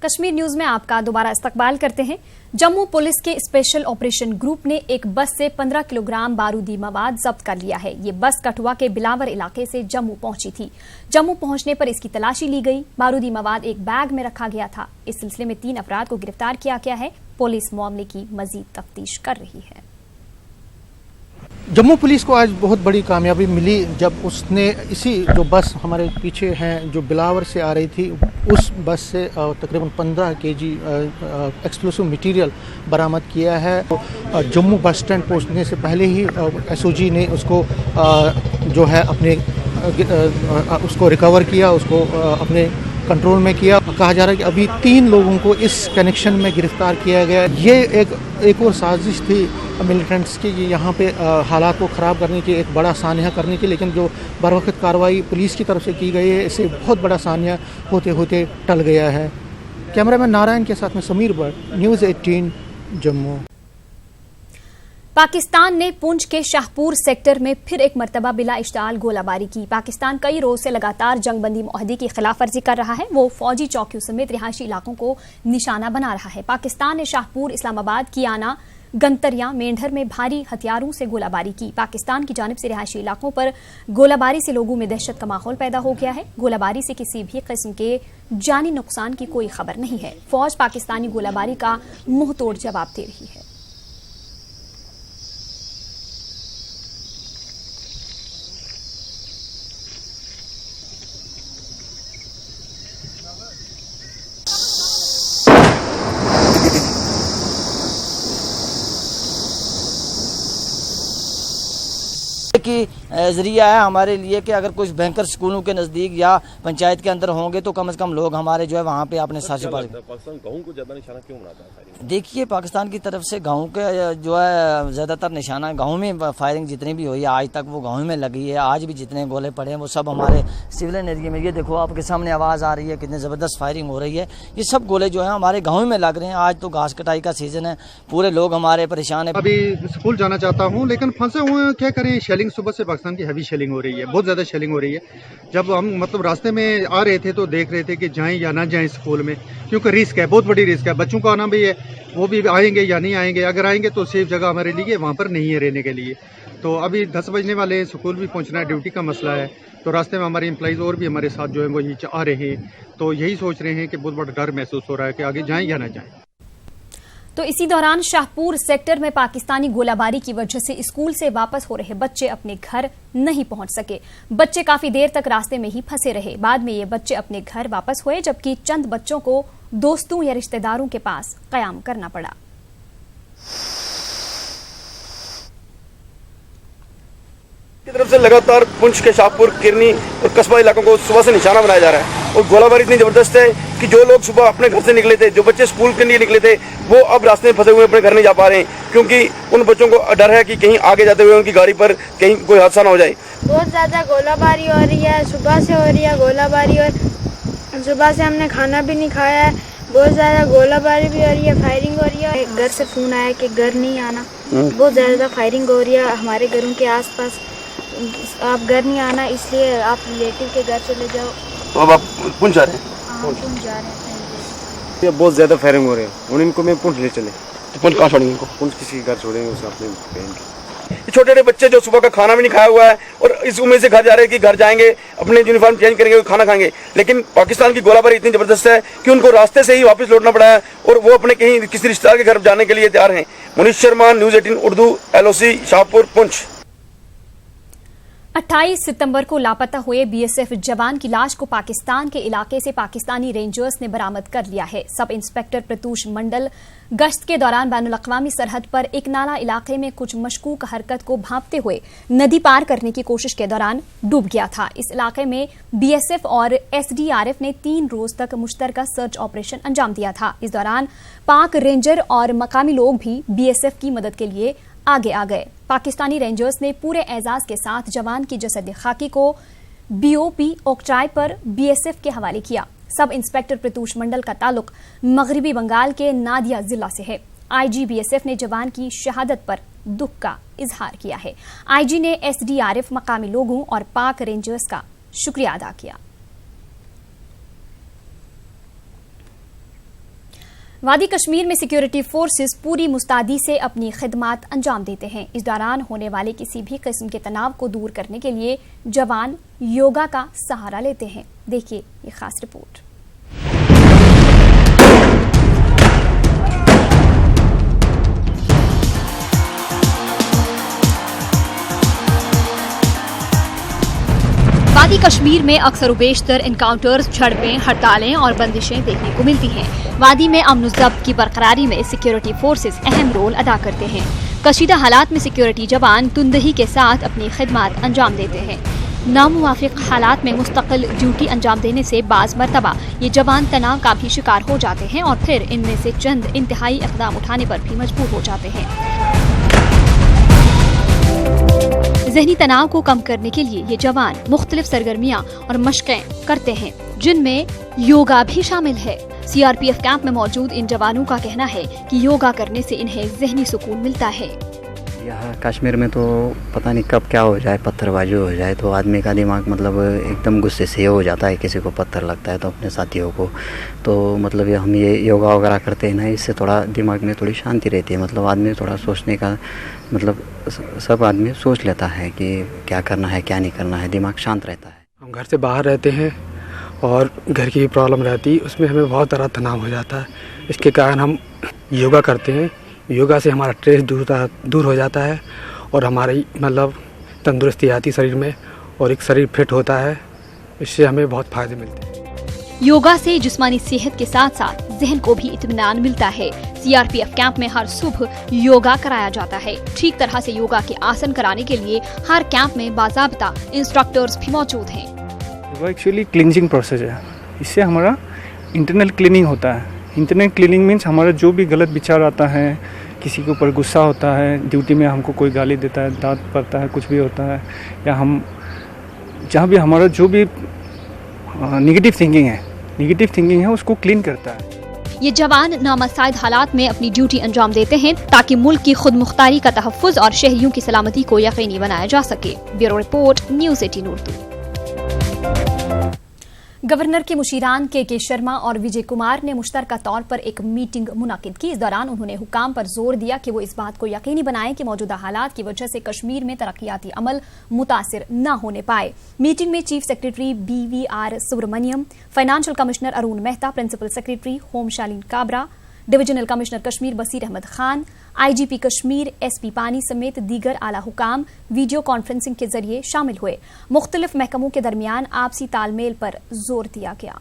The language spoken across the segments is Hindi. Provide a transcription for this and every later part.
कश्मीर न्यूज में आपका दोबारा इस्तकबाल करते हैं। जम्मू पुलिस के स्पेशल ऑपरेशन ग्रुप ने एक बस से 15 किलोग्राम बारूदी मवाद जब्त कर लिया है। ये बस कठुआ के बिलावर इलाके से जम्मू पहुंची थी। जम्मू पहुंचने पर इसकी तलाशी ली गई। बारूदी मवाद एक बैग में रखा गया था। इस सिलसिले में 3 अफराद को गिरफ्तार किया गया है। पुलिस मामले की मजीद तफ्तीश कर रही है। जम्मू पुलिस को आज बहुत बड़ी कामयाबी मिली जब उसने इसी जो बस हमारे पीछे हैं जो बिलावर से आ रही थी, उस बस से तकरीबन 15 केजी एक्सप्लोसिव मटेरियल बरामद किया है। जम्मू बस स्टैंड पहुंचने से पहले ही एसओजी ने उसको जो है अपने उसको रिकवर किया, उसको अपने कंट्रोल में किया। कहा जा रहा है कि अभी 3 लोगों को इस कनेक्शन में गिरफ्तार किया गया। ये एक और साजिश थी मिलिटेंट्स की यहाँ पे हालात को ख़राब करने की, एक बड़ा सानिया करने की, लेकिन जो बरवक्त कार्रवाई पुलिस की तरफ से की गई है इससे बहुत बड़ा सानिया होते होते टल गया है। कैमरामैन नारायण के साथ में समीर भट्ट, न्यूज़ 18 जम्मू। पाकिस्तान ने पुंछ के शाहपुर सेक्टर में फिर एक मरतबा बिला इश्ताल गोलाबारी की। पाकिस्तान कई रोज से लगातार जंगबंदी मुआहदे की खिलाफवर्जी कर रहा है। वो फौजी चौकियों समेत रिहायशी इलाकों को निशाना बना रहा है। पाकिस्तान ने शाहपुर, इस्लामाबाद, कियाना, गंतरिया, मेंढर में भारी हथियारों से गोलाबारी की। पाकिस्तान की जानिब से रिहायशी इलाकों पर गोलाबारी से लोगों में दहशत का माहौल पैदा हो गया है। गोलाबारी से किसी भी किस्म के जानी नुकसान की कोई खबर नहीं है। फौज पाकिस्तानी गोलाबारी का मुंह तोड़ जवाब दे रही है। की जरिया है हमारे लिए कि अगर कुछ भयंकर स्कूलों के नज़दीक या पंचायत के अंदर होंगे तो कम से कम लोग हमारे जो है वहाँ पे अपने साथ छुपा। पाकिस्तान गाँव को ज़्यादा निशाना क्यों बनाता है? देखिए, पाकिस्तान की तरफ से गाँव के जो है ज़्यादातर निशाना गाँव में फायरिंग जितनी भी हुई है आज तक वो गाँव में लगी है। आज भी जितने गोले पड़े हैं वो सब हमारे सिविलियन एरिया में। ये देखो आपके सामने आवाज़ आ रही है, कितनी ज़बरदस्त फायरिंग हो रही है। ये सब गोले जो है हमारे गाँव में लग रहे हैं। आज तो घास कटाई का सीज़न है, पूरे लोग हमारे परेशान है। अभी स्कूल जाना चाहता हूँ लेकिन फंसे हुए हैं, क्या करें। शेलिंग सुबह से पाकिस्तान की हैवी शेलिंग हो रही है, बहुत ज़्यादा शेलिंग हो रही है। जब हम मतलब रास्ते में आ रहे थे तो देख रहे थे कि जाएं या ना जाएं स्कूल में, क्योंकि रिस्क है, बहुत बड़ी रिस्क है। बच्चों का आना भी है, वो भी आएंगे या नहीं आएंगे। अगर आएंगे तो सेफ जगह हमारे लिए वहाँ पर नहीं है रहने के लिए। तो अभी 10 बजने वाले हैं, स्कूल भी पहुँचना है, ड्यूटी का मसला है। तो रास्ते में हमारे एम्प्लॉइज और भी हमारे साथ जो है वो आ रहे हैं। तो यही सोच रहे हैं कि बहुत बड़ा डर महसूस हो रहा है कि आगे जाएं या ना जाएं। तो इसी दौरान शाहपुर सेक्टर में पाकिस्तानी गोलाबारी की वजह से स्कूल से वापस हो रहे बच्चे अपने घर नहीं पहुंच सके। बच्चे काफी देर तक रास्ते में ही फंसे रहे। बाद में ये बच्चे अपने घर वापस हुए, जबकि चंद बच्चों को दोस्तों या रिश्तेदारों के पास कयाम करना पड़ा। की तरफ से लगातार पुंछ के शाहपुर, किरनी और कस्बा इलाकों को सुबह से निशाना बनाया जा रहा है। और गोलाबारी इतनी जबरदस्त है कि जो लोग सुबह अपने घर से निकले थे, जो बच्चे स्कूल के लिए निकले थे, वो अब रास्ते में फंसे हुए अपने घर नहीं जा पा रहे हैं, क्योंकि उन बच्चों को डर है कि कहीं आगे जाते हुए उनकी गाड़ी पर कहीं कोई हादसा ना हो जाए। बहुत ज़्यादा गोलाबारी हो रही है, सुबह से हो रही है गोलाबारी, और सुबह से हमने खाना भी नहीं खाया है। बहुत ज़्यादा गोलाबारी भी हो रही है, फायरिंग हो रही है। घर से फ़ोन आया कि घर नहीं आना, बहुत ज़्यादा फायरिंग हो रही है हमारे घरों के आसपास। आप घर नहीं आना, इसलिए आप रिलेटिव के घर चले जाओ। तो अब आप पुंछ जा रहे हैं? हाँ, पुंछ जा रहे हैं। ये बहुत ज़्यादा फायरिंग हो रही है और इनको मैं पुंछ ले चले। तो पुंछ कहाँ छोड़ेंगे इनको? पुंछ किसी के घर छोड़ेंगे, उसने अपने बहन के। छोटे छोटे बच्चे जो सुबह का खाना भी नहीं खाया हुआ है और इस उम्मीद से घर जा रहे हैं कि घर जाएंगे, अपने यूनिफॉर्म चेंज करेंगे, खाना खाएंगे, लेकिन पाकिस्तान की गोलाबारी इतनी जबरदस्त है कि उनको रास्ते से ही वापस लौटना पड़ा है और वो अपने कहीं किसी रिश्तेदार के घर जाने के लिए तैयार हैं। Munish Sharma, news 18 Urdu, LOC, Shahpur, Poonch. 28 सितंबर को लापता हुए बीएसएफ जवान की लाश को पाकिस्तान के इलाके से पाकिस्तानी रेंजर्स ने बरामद कर लिया है। सब इंस्पेक्टर प्रतुष मंडल गश्त के दौरान बैनुल अक़वामी सरहद पर एक नाला इलाके में कुछ मशकूक हरकत को भांपते हुए नदी पार करने की कोशिश के दौरान डूब गया था। इस इलाके में बीएसएफ और SDRF ने 3 रोज तक मुश्तरका सर्च ऑपरेशन अंजाम दिया था। इस दौरान पाक रेंजर और मकामी लोग भी बीएसएफ की मदद के लिए आगे आ गए। पाकिस्तानी रेंजर्स ने पूरे एजाज के साथ जवान की जसद खाकी को BOP ओक्ट्राई पर BSF के हवाले किया। सब इंस्पेक्टर प्रतुष मंडल का ताल्लुक मगरबी बंगाल के नादिया जिला से है। IG BSF ने जवान की शहादत पर दुख का इजहार किया है। IG ने SDRF, मकामी लोगों और पाक रेंजर्स का शुक्रिया अदा किया। वादी कश्मीर में सिक्योरिटी फोर्सेस पूरी मुस्तैदी से अपनी खिदमत अंजाम देते हैं। इस दौरान होने वाले किसी भी किस्म के तनाव को दूर करने के लिए जवान योगा का सहारा लेते हैं। देखिए ये खास रिपोर्ट। वादी कश्मीर में अक्सर बेशतर इनकाउंटर्स, झड़पें, हड़तालें और बंदिशें देखने को मिलती हैं। वादी में अमन ज़ब्त की बरकरारी में सिक्योरिटी फोर्सेस अहम रोल अदा करते हैं। कशीदा हालात में सिक्योरिटी जवान तुंदही के साथ अपनी खिदमत अंजाम देते हैं। नामुवाफिक हालात में मुस्तकिल ड्यूटी अंजाम देने से बाज़ मरतबा ये जवान तनाव का भी शिकार हो जाते हैं और फिर इनमें से चंद इंतहाई इक़दाम उठाने पर भी मजबूर हो जाते हैं। ज़हनी तनाव को कम करने के लिए ये जवान मुख्तलिफ सरगर्मियाँ और मशक़ें करते हैं, जिनमें योगा भी शामिल है। CRPF कैंप में मौजूद इन जवानों का कहना है कि योगा करने से इन्हें ज़हनी सुकून मिलता है। यहाँ कश्मीर में तो पता नहीं कब क्या हो जाए, पत्थरबाजी हो जाए तो आदमी का दिमाग मतलब एकदम गुस्से से हो जाता है। किसी को पत्थर लगता है तो अपने साथियों को, तो मतलब हम ये योगा वगैरह करते हैं ना, इससे थोड़ा दिमाग में थोड़ी शांति रहती है। मतलब आदमी थोड़ा सोचने का मतलब सब आदमी सोच लेता है कि क्या करना है क्या नहीं करना है, दिमाग शांत रहता है। हम घर से बाहर रहते हैं और घर की प्रॉब्लम रहती है, उसमें हमें बहुत तरह तनाव हो जाता है। इसके कारण हम योगा करते हैं। योगा से हमारा स्ट्रेस दूर हो जाता है और हमारी मतलब तंदुरुस्ती आती शरीर में और एक शरीर फिट होता है। इससे हमें बहुत फ़ायदे मिलते हैं। योगा से जिस्मानी सेहत के साथ साथ जहन को भी इत्मीनान मिलता है। CRPF कैंप में हर सुबह योगा कराया जाता है। ठीक तरह से योगा के आसन कराने के लिए हर कैंप में बाज़ाब्ता इंस्ट्रक्टर्स भी मौजूद हैं। वो एक्चुअली क्लींजिंग प्रोसेस है। इससे हमारा इंटरनल क्लीनिंग होता है। इंटरनल क्लीनिंग मीन्स हमारा जो भी गलत विचार आता है, किसी के ऊपर गुस्सा होता है, ड्यूटी में हमको कोई गाली देता है, दांत पड़ता है, कुछ भी होता है, या हम जहाँ भी हमारा जो भी नेगेटिव थिंकिंग है उसको क्लीन करता है। ये जवान नामसाइद हालात में अपनी ड्यूटी अंजाम देते हैं ताकि मुल्क की खुद मुख्तारी का तहफ़्फ़ुज़ और शहरियों की सलामती को यकीनी बनाया जा सके। Bureau report, news 18 Urdu. Governor के मुशीरान के शर्मा और विजय कुमार ने मुश्तरका तौर पर एक मीटिंग मुनाकिद की। इस दौरान उन्होंने हुकाम पर जोर दिया कि वो इस बात को यकीनी बनाएं कि मौजूदा हालात की वजह से कश्मीर में तरक्याती अमल मुतासिर न होने पाए। मीटिंग में chief secretary BVR Subrahmanyam, financial commissioner Arun Mehta, principal secretary home Shaleen Kabra, divisional commissioner Kashmir Basheer Ahmad Khan, IGP Kashmir SP Pani समेत दीगर आला हुकाम वीडियो कॉन्फ्रेंसिंग के जरिए शामिल हुए। मुख्तलिफ महकमों के दरमियान आपसी तालमेल पर जोर दिया गया।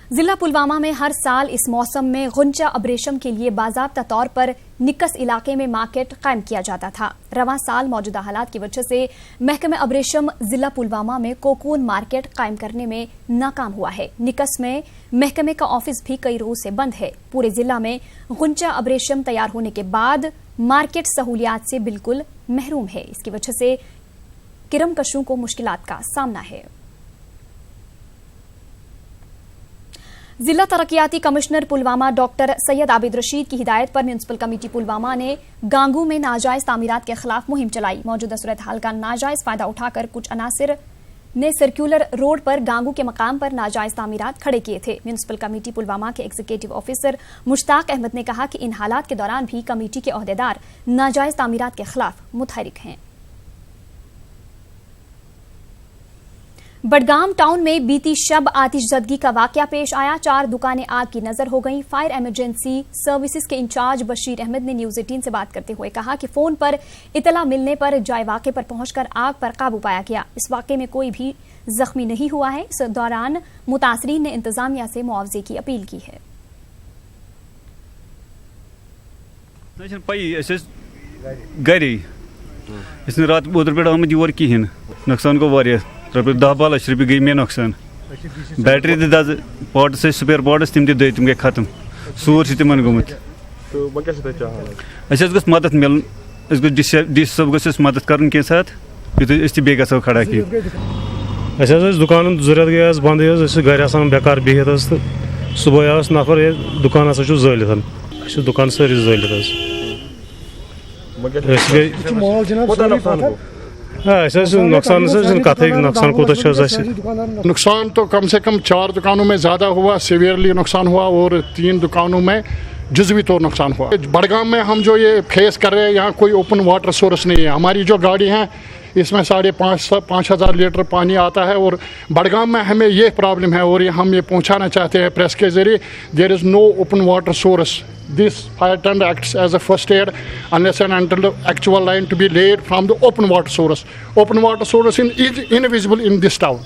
जिला पुलवामा में हर साल इस मौसम में गुंजा अब्रेशम के लिए बाज़ाब्ता तौर पर निकस इलाके में मार्केट कायम किया जाता था। रवां साल मौजूदा हालात की वजह से महकमा अब्रेशम जिला पुलवामा में कोकून मार्केट कायम करने में नाकाम हुआ है। निकस में महकमे का ऑफिस भी कई रोज से बंद है। पूरे जिला में गुंजा अब्रेशम तैयार होने के बाद मार्केट सहूलियात से बिल्कुल महरूम है। इसकी वजह से किरमकशों को मुश्किलात का सामना है। जिला तरक्याती कमिश्नर पुलवामा डॉक्टर सैयद आबिद रशीद की हिदायत पर म्यूनिसिपल कमेटी पुलवामा ने गांगू में नाजायज तामीरात के खिलाफ मुहिम चलाई। मौजूदा सूरत हाल का नाजायज फायदा उठाकर कुछ अनासिर ने सर्कुलर रोड पर गांगू के मकाम पर नाजायज तामीरात खड़े किए थे। म्यूनिसिपल कमेटी पुलवामा के एग्जीक्यूटिव ऑफिसर मुश्ताक अहमद ने कहा कि इन हालात के दौरान भी कमेटी के ओहदेदार नाजायज तामीरात के खिलाफ मुतहरिक हैं। बडगाम टाउन में बीती शब आतिशजदगी का वाकया पेश आया। 4 दुकानें आग की नजर हो गईं। फायर इमरजेंसी सर्विसेज के इंचार्ज बशीर अहमद ने न्यूज़ 18 से बात करते हुए कहा कि फोन पर इतला मिलने पर जाए वाक़े पर पहुंचकर आग पर काबू पाया गया। इस वाक़े में कोई भी जख्मी नहीं हुआ है। इस दौरान मुतासरीन ने इंतजामिया से मुआवजे की अपील की है। रात ओतर पे आमद योर कहें नुकसान गो वारिया रपे 10-12 लाख रुपये गई मे नुकसान। बैटरी दी दज पार्ट्स स्पेयर पार्ट्स तम तम गई खत्म सूर तिमन गोमुत। गो मदद मिलन डी सब गस मदद कर के साथ युत बे गो खड़ा कि दुकान जरूरत गई बंद घर बेकार बिहित तो सुबह नफर दुकान जलित दुकान सारी जलित नुकसान तो कम से कम 4 दुकानों में ज़्यादा हुआ, सीवियरली नुकसान हुआ, और 3 दुकानों में जुज़वी तौर नुकसान हुआ। बड़गाम में हम जो ये फेस कर रहे हैं, यहाँ कोई ओपन वाटर सोर्स नहीं है। हमारी जो गाड़ी है इसमें 5,500 लीटर पानी आता है, और बड़गाम में हमें ये प्रॉब्लम है, और ये हम ये पहुँचाना चाहते हैं प्रेस के ज़रिए, there is no open water source. This fire tent acts as a first aid unless and until the actual line to be laid from the open water source. Open water source is invisible in this town.